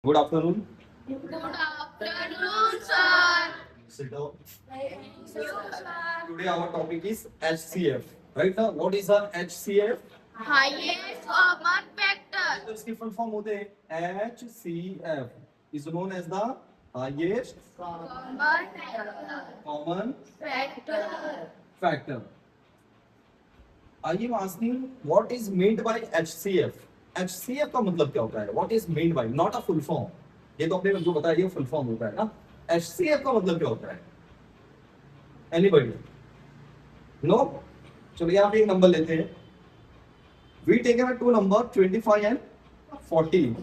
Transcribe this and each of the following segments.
Good afternoon. Good afternoon, sir. Sit down. Thank you, sir. Today our topic is HCF. Right now, what is our HCF? Highest common factor. तो इसकी full form होते हैं HCF is known as the highest Common common factor. factor. Are you asking what is meant by HCF? HCF का मतलब क्या होता है? What is meant by? Not a full form. ये तो आपने जो बताया ये फुल फॉर्म होता है ना. HCF का मतलब क्या होता है? Anybody? No? चलो यहाँ पे एक नंबर लेते हैं. We taken a two number 25 and 40.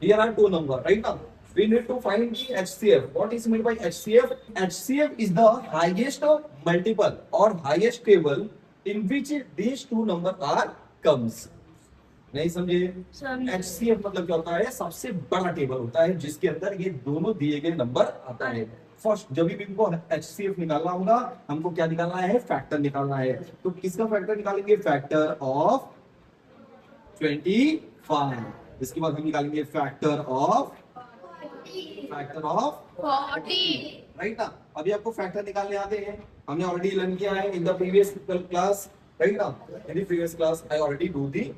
Here are two number, right now. We need to find the HCF. What is meant by HCF? HCF is the highest multiple or highest table in which these two number are comes. नहीं समझे? HCF मतलब क्या होता है? सबसे बड़ा table होता है जिसके अंदर ये दोनों दिए गए नंबर आता है. फर्स्ट जब भी हमको HCF निकालना होगा हमको क्या निकालना है? फैक्टर निकालना है. तो किसका फैक्टर निकालेंगे? Factor of 25. इसके बाद हम निकालेंगे फैक्टर ऑफ 40. राइट ना. अभी आपको फैक्टर निकालने आते हैं. हमने ऑलरेडी लर्न किया है in the previous class. Right ना. In the previous class I already do the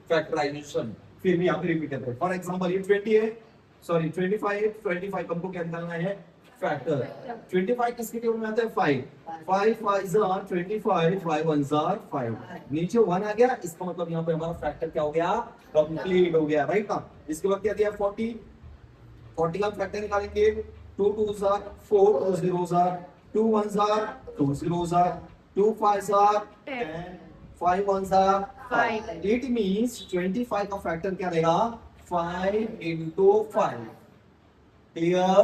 factorization. फिर भी यहाँ पे रिपीट करते हैं. फॉर एग्जांपल ये 20 है, सॉरी 25 हमको क्या निकालना है? फैक्टर. 25 किसके टेबल में आता है? 5 5 are 25, 5 1s are 5. नीचे 1 आ गया. इसका मतलब यहाँ पे हमारा फैक्टर क्या हो गया? कंप्लीट हो गया. राइट ना. इसके बाद क्या दिया? 40 का फैक्टर निकालेंगे. 2 2s are 4, 2 zeros are 2 1s are 2 zeros are 2 5s are 10, 5 1s are 5. It means 25 का फैक्टर क्या रहेगा? 5 into 5. क्लियर?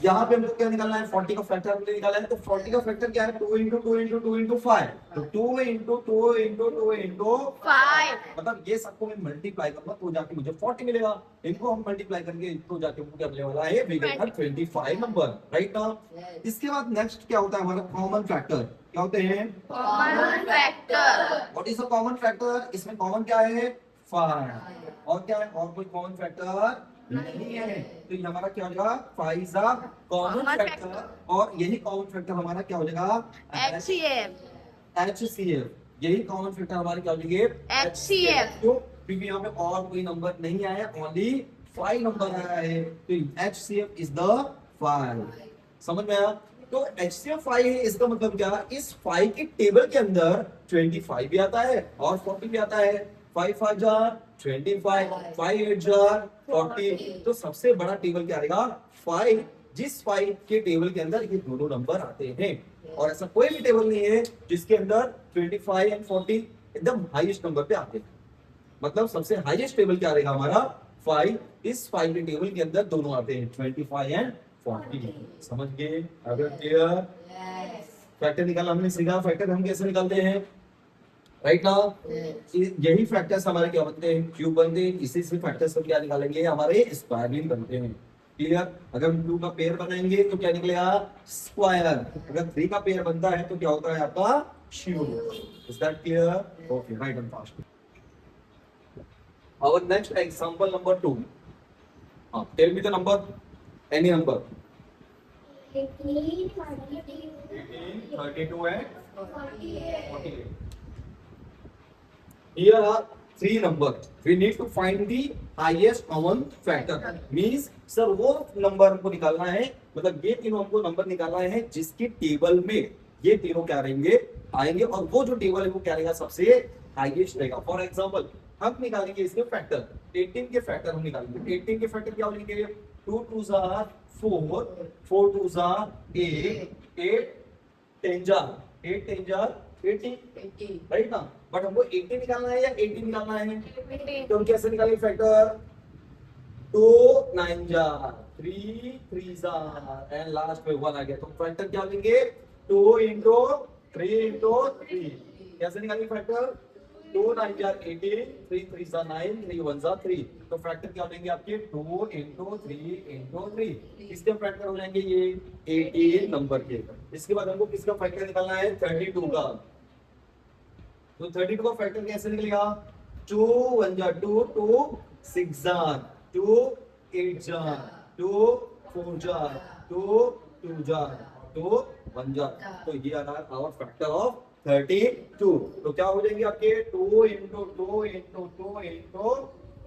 यहाँ पे हमको क्या निकालना है? 40 का फैक्टर हमने निकाला है. तो 40 का फैक्टर क्या है? 2 into 2 into 2 into 5. तो 2 into 2 into 2 into 5. मतलब ये सबको मैं मल्टीप्लाई करूंगा तो जाके मुझे 40 मिलेगा. इनको हम मल्टीप्लाई करेंगे तो जाके मुझे क्या मिलने वाला है? We get 25 number. राइट ना. इसके बाद नेक्स्ट क्या होता है हमारा? Common factor. क्या होते हैं? Common factor. What is a common factor? इसमें कॉमन क्या है? 5. और क्या है? और कोई कॉमन फैक्टर नहीं है. तो ये हमारा क्या हो जाएगा? 5 is a common Common factor. और यही कॉमन फैक्टर हमारा क्या हो जाएगा? HCF. HCF. यही कॉमन फैक्टर हमारे क्या हो जाएंगे? HCF. क्यों? क्योंकि यहाँ पे और कोई नंबर नहीं आया, ओनली 5 नंबर आया है. तो HCF इज द 5. समझ में आया? तो HCF 5 है. इसका मतलब क्या? इस 5 के टेबल के अंदर 25 भी आता है और 40 भी आता है. 5 5 जार 25, 5 8 जार 40. तो सबसे बड़ा टेबल क्या रहेगा? 5. जिस 5 के टेबल के अंदर ये दोनों नंबर आते हैं. और ऐसा कोई भी टेबल नहीं है जिसके अंदर 25 एंड 40 एकदम हाईएस्ट नंबर पे आते हैं. मतलब सबसे हाईएस्ट टेबल क्या रहेगा हमारा? 5. इस 5 के टेबल के अंदर दोनों आते हैं 25 एंड 40. समझ गए? अगर क्लियर? फैक्टर निकालना हमने सीखा. फैक्टर हम कैसे निकालते हैं? राइट नाउ यही फैक्टर्स हमारे क्या बनते हैं? क्यूब बनते हैं. इसी से फैक्टर्स को क्या निकालेंगे? हमारे स्क्वायर बनते हैं. क्लियर? अगर हम 2 का पेयर बनाएंगे तो क्या निकलेगा? स्क्वायर. अगर 3 का पेयर बनता है तो क्या होता है आपका? Cube. Is that clear? Okay, right and fast. Our next example number 2. Tell me the number. Any number. 18, 32 and 48. 48. Here are 3 numbers. We need to find the highest common factor. Means sir वो number हमको निकालना है. मतलब ये तीनों हमको number निकालना है जिसके टेबल में ये तीनों क्या रहेंगे? आएंगे. और वो जो टेबल है वो क्या रहेगा? सबसे हाईएस्ट रहेगा. फॉर एग्जांपल हम निकालेंगे इसके फैक्टर. 18 के फैक्टर हम निकालेंगे. 18 के फैक्टर क्या हो जाएंगे? 2 2s are 4, 4 2s are 8, 8 10s are 8 10s are 80. Right ना. बट हमको 80 निकालना है या 80 निकालना है? तो हम कैसे निकालेंगे factor? 2 9s are 3 3s are and last में 1 आ गया. तो फैक्टर क्या लेंगे? 2 into 3 into 3. कैसे निकालेंगे factor? 2 9s are 18, 3 3s are 9, 3 1s are 3. तो फैक्टर क्या लेंगे आपके? 2 into 3 into 3. इसके फैक्टर हो जाएंगे ये 18 नंबर के. इसके बाद हमको किसका फैक्टर निकालना है? 32 का. तो 32 का फैक्टर कैसे निकलेगा? 2 1 जा 2, 2 6 जा 2 8 जार, 2 4 जार, 2 2 जार, 2 1 जार। तो ये आ रहा है आवर फैक्टर ऑफ 32। तो क्या हो जाएंगे आपके 2 इंटू 2 इंटू 2 इंटू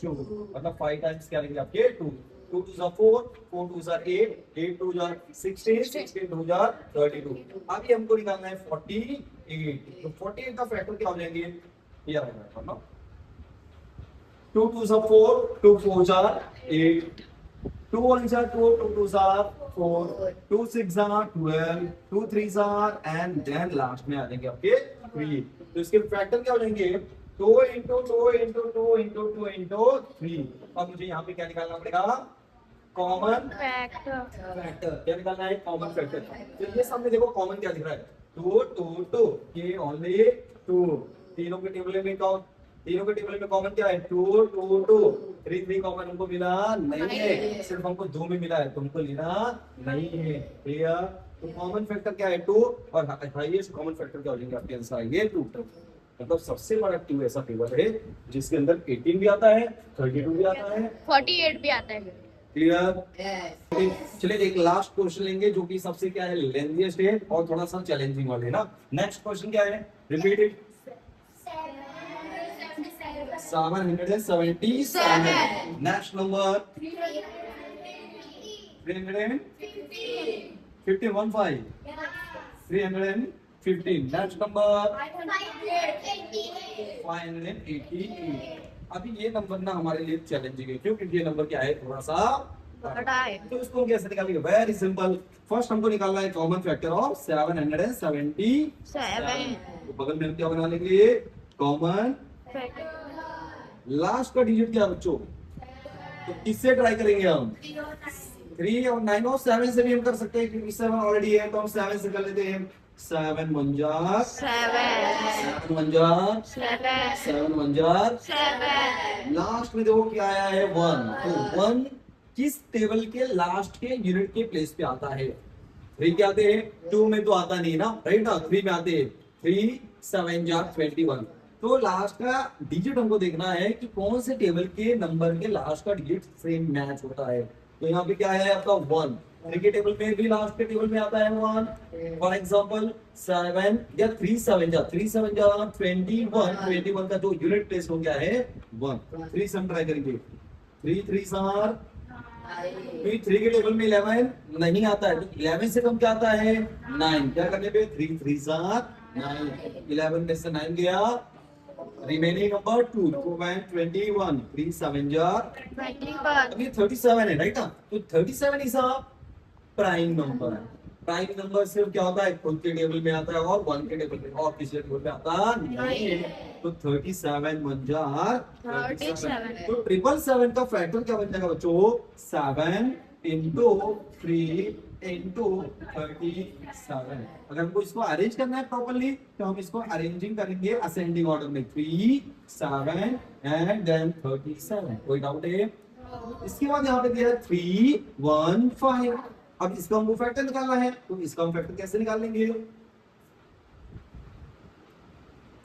2, मतलब 5 टाइम्स क्या लेंगे आपके 2। 2 2 जार 4, 4 2 जार 8, 8 2 जार 16, 16 2 जार 32। अभी हमको निकालना है 48। तो 48 का फैक्टर क्या हो जाएंगे, ये आ रहा है ना, 2 2 जार 4, 2 4 जार 8, 2 1 जार 2, 2 2 जार 4, 2 6 जार 12, 2 3 जार एंड देन लास्ट में आ जाएंगे आपके 3। तो इसके फैक्टर क्या हो जाएंगे 2 इंटू 2 इंटू 2 इंटू 2 इंटू 3। अब मुझे यहाँ पे क्या निकालना पड़ेगा, कॉमन फैक्टर। फैक्टर। क्या निकालना है, कॉमन फैक्टर। तो ये सामने देखो कॉमन क्या दिख रहा है, 2 2 2, ये ओनली 2। तीनों के टेबल में कॉमन क्या है, 2 2 2। 3 3 कॉमन हमको मिला नहीं है, सिर्फ हमको 2 में मिला है, तुमको लेना नहीं है। क्लियर। तो कॉमन फैक्टर क्या है 2, और हाईएस्ट कॉमन फैक्टर क्या हो जाएंगे आपके आंसर आएंगे 2। मतलब सबसे बड़ा 2 ऐसा टेबल है जिसके अंदर 18 भी आता है, 32 भी आता है, 48 भी आता है। क्लियर। चलिए एक लास्ट क्वेश्चन लेंगे जो कि सबसे क्या है लेंथीएस्ट है और थोड़ा सा चैलेंजिंग वाले ना। नेक्स्ट क्वेश्चन क्या है, repeat it. 777। Next number 315, 315। Next number 588। अभी ये नंबर ना हमारे लिए चैलेंजिंग है, क्योंकि ये नंबर क्या है थोड़ा सा बड़ा है। तो इसको हम कैसे निकालेंगे, वेरी सिंपल। फर्स्ट हमको निकालना है कॉमन फैक्टर ऑफ 777। तो बगल में हम क्या बना लेंगे, कॉमन लास्ट का डिजिट क्या बच्चों, तो किससे ट्राई करेंगे हम, 3 और 9 और 7 से भी हम कर सकते हैं, क्योंकि 7 ऑलरेडी है तो हम 7 से कर लेते हैं। 7 1 जार 7 1 जार 7 1 जार 7 लास्ट में देखो क्या आया है 1। तो 1 किस टेबल के लास्ट के यूनिट के प्लेस पे आता है, 3 क्या आते हैं, 2 में तो आता नहीं ना, राइट ना, 3 में आते हैं। 3 7 जार 21। तो लास्ट का डिजिट हमको देखना है कि कौन से टेबल के नंबर के लास्ट का डिजिट सेम मैच होता है। तो यहाँ पे क्या है आपका 1, 3 के टेबल में भी लास्ट के टेबल में आता है 1। फॉर एग्जांपल 7 या 3 7 जार 21, 21 का जो यूनिट प्लेस हो गया है 1। 3 से हम ट्राई करेंगे, 3 3 जार, 3 के टेबल में 11 नहीं आता है, तो 11 से कम क्या आता है 9। क्या करने पे 3 3 जार 9, 11 में से 9 गया, रिमेनिंग नंबर 2 21, 3 7 जार, 21। अभी 37 है, राइट ना। तो 37 is a prime number. Prime number सिर्फ क्या होता है, खुद के टेबल में आता है और 1 के टेबल में, और किसी टेबल में आता नहीं है। तो 37 1 जार 37। तो 777 का फैक्टर क्या बन जाएगा बच्चों, 7 इंटू 3 इंटू 37। अगर हमको इसको अरेंज करना है प्रॉपर्ली तो हम इसको अरेंजिंग करेंगे असेंडिंग ऑर्डर में, 3 7 एंड देन 37। कोई डाउट है। इसके बाद यहाँ पे दिया है 3 1 5। अब इसका हमको फैक्टर निकालना है, तो इसका हम फैक्टर कैसे निकाल लेंगे,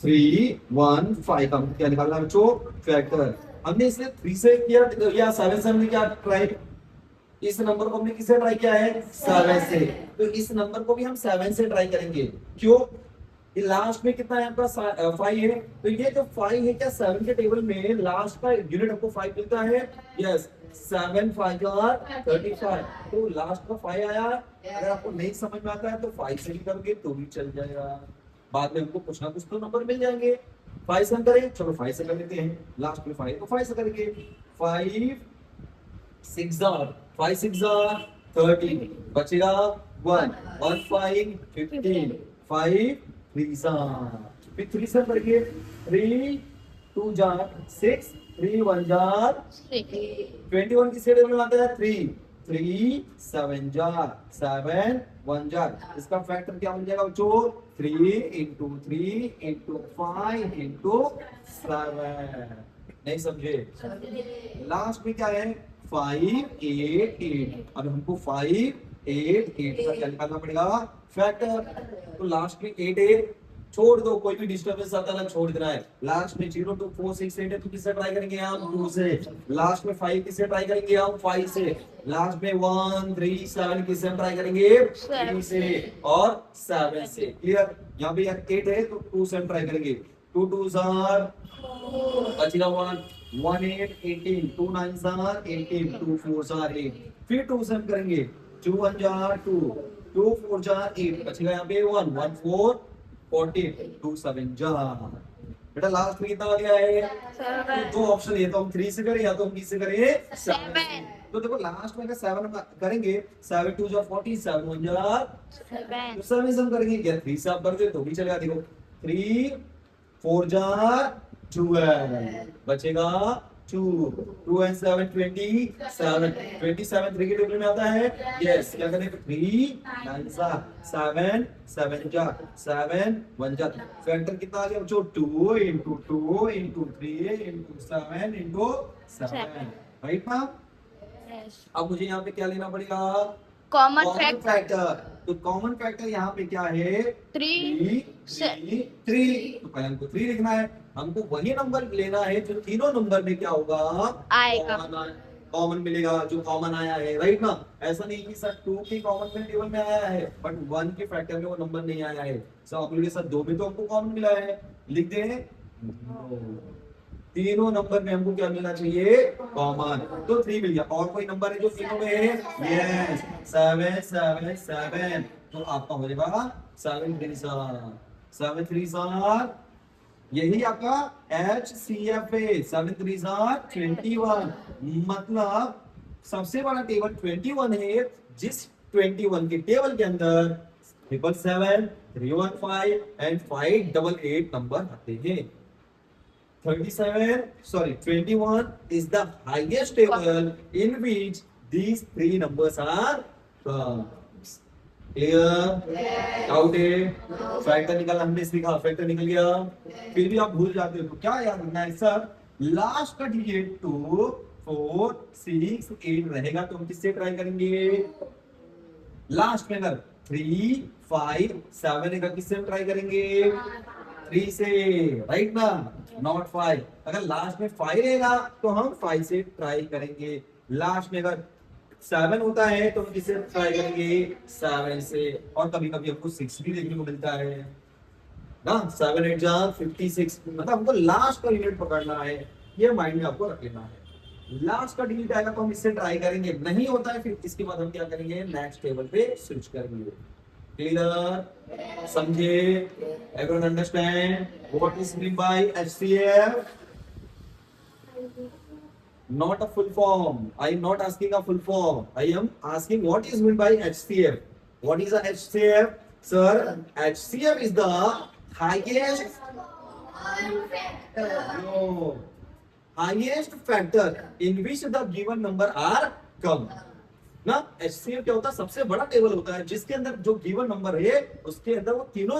3 1 5 का क्या निकालना है बच्चों, फैक्टर। हमने इसे 3 से किया या 7 से हमने क्या ट्राई, इस नंबर को हमने किससे ट्राई किया है, 7 से। तो इस नंबर को भी हम 7 से ट्राई करेंगे, क्यों, ये लास्ट में कितना है आपका 5 है। तो ये जो 5 है क्या 7 के टेबल में लास्ट का यूनिट हमको 5 मिलता है, यस 7 5 are 35। तो लास्ट का 5 आया। अगर आपको नहीं समझ में आता है तो 5 से भी करोगे तो भी चल जाएगा, बाद में हमको कुछ ना कुछ तो नंबर मिल जाएंगे। 5 से हम करें, चलो 5 से कर लेते हैं, लास्ट में 5 तो 5 से करेंगे। 5 6 are 5 6 are 30, बचेगा 1 1 5 15, 5 3 are, फिर 3 से करेंगे, 3 2 जार 6, 3 1 जार 21 की सेड में आता है 3 3 7 जार 7 1 जार। इसका फैक्टर क्या बन जाएगा बच्चों, 3 इंटू 3 इंटू 5 इंटू 7। नहीं समझे, लास्ट में क्या है 5 8 8। अब हमको 5 8 8 का क्या निकालना पड़ेगा, फैक्टर। तो लास्ट में 8 है, छोड़ दो, कोई भी डिस्टर्बेंस आता है ना छोड़ देना है। लास्ट में 0 2 4 6 8 है तो किससे ट्राई करेंगे हम? 2 से। लास्ट में 5 किससे ट्राई करेंगे हम? 5 से। लास्ट में 1 3 7 किससे ट्राई करेंगे? 3 से और 7 से। क्लियर? यहाँ पे यार 8 है तो 2 से हम ट्राई करेंगे। 2 2 आर बचेगा 1 1 8 18 2 9 आर 18 2 4 आर 8। फिर 2 से हम करेंगे 2 1 जार 2 2 4 जार 8 बचेगा यहाँ पे 1 1 4 14 2 7 जार। बेटा लास्ट में कितना आ गया है? सेवन दो ऑप्शन है, तो हम 3 से करें या तो हम किससे करें? 7 सेवन। तो देखो लास्ट में अगर 7 हम करेंगे 7 2 जार 40 7 1 जार सेवन तो 7 से हम करेंगे क्या 3 से आप कर दे तो भी चलेगा। देखो 3 4 जार 12 बचेगा 2 2 and 7 27 27 3 के टेबल में आता है। यस क्या करें 3 9 सा 7 7 जा 7 1 जा फैक्टर कितना आ गया बच्चों 2 into 2 into 3 into 7 into 7 right ना। अब मुझे यहाँ पे क्या लेना पड़ेगा? Common common factor. तो कॉमन फैक्टर यहाँ पे क्या है? 3 3। तो पहले हमको 3 लिखना है। हमको वही नंबर लेना है जो तीनों नंबर में क्या होगा? आएगा। कॉमन मिलेगा, जो कॉमन आया है राइट ना। ऐसा नहीं कि सर 2 की कॉमन में टेबल में आया है बट 1 के फैक्टर में वो नंबर नहीं आया है। सर आप लोग के साथ 2 में तो हमको कॉमन मिला है, लिख दे तीनों नंबर में हमको क्या मिलना चाहिए? कॉमन। तो 3 मिल गया। और कोई नंबर है जो तीनों में है? यस 7 7 7। तो आपका हो जाएगा 7 3 यही आपका HCF है। 7 3 21 मतलब सबसे बड़ा टेबल 21 है, जिस 21 के टेबल के अंदर 777 315 एंड 588 नंबर आते हैं। 21 is the highest table in which these 3 numbers are comes. Clear? Doubt है? फैक्टर निकाल हमने सीखा, फैक्टर निकल गया। फिर भी आप भूल जाते हो तो क्या याद रखना है सर? लास्ट का डिजिट 2 4 6 8 रहेगा तो हम किससे ट्राई करेंगे? लास्ट में अगर 3 5 7 है किससे हम ट्राई करेंगे? 3 से राइट ना, नॉट 5। अगर लास्ट में 5 रहेगा तो हम 5 से ट्राई करेंगे। लास्ट में अगर 7 होता है तो हम किससे ट्राई करेंगे? 7 से। और कभी कभी हमको 6 भी देखने को मिलता है ना। 7 8 जा 56 मतलब हमको लास्ट का यूनिट पकड़ना है, ये माइंड में आपको रख लेना है। लास्ट का डिजिट आएगा तो हम इससे ट्राई करेंगे, नहीं होता है फिर इसके बाद हम क्या करेंगे? नेक्स्ट टेबल पे स्विच करेंगे। क्लियर? समझे? Everyone understand what is mean by HCF? Not a full form. I am not asking a full form. I am asking what is meant by HCF. What is a HCF? Sir, HCF is the highest no, highest factor in which the given number are come. ना HCF क्या होता है? सबसे बड़ा table होता है जिसके अंदर जो गिवन नंबर है उसके अंदर वो तीनों